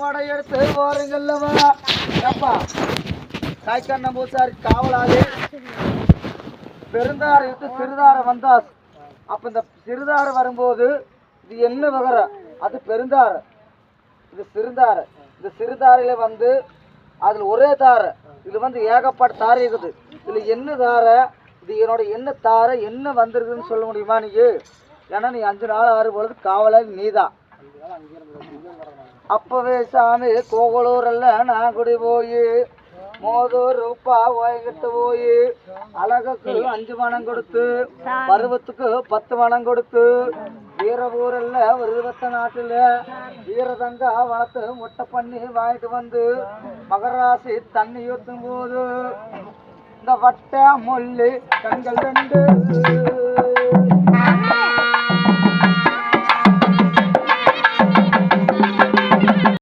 வடை எடுத்து போறீங்கல்லவா அப்பா காய்கண்ண பூசாரி காவலாளி பெருந்தார எடுத்து சிறுதார வந்தா அப்ப இந்த சிறுதார வரும்போது இது என்ன வகர அது பெருந்தார இது சிறுதார இந்த சிறுதாரையில வந்து அதுல ஒரே தார இது வந்து ஏகப்பட்ட தாரை இருக்குது இதுல என்ன தார இது என்னோட என்ன தார என்ன வந்திருக்குன்னு சொல்ல முடியுமா நீ ஏன்னா நீ 5 நாள் 6 பொழுது காவலாளி நீதான் அப்பவே சாமி கோகலூர்ல நான் குடி போய் மோதூர் ரூபா ஓய்கிட்டு போய் அழகுக்கு 5 மணம் கொடுத்து பருவத்துக்கு 10 மணம் கொடுத்து வீரபூரில் ஒரு 20 நாட்டுல வீரதங்க வளர்த்து முட்டை பண்ணி வாங்கிட்டு வந்து மகராசி தண்ணி ஊற்றும் போது இந்த வட்ட மொல்லி கண்கள் 2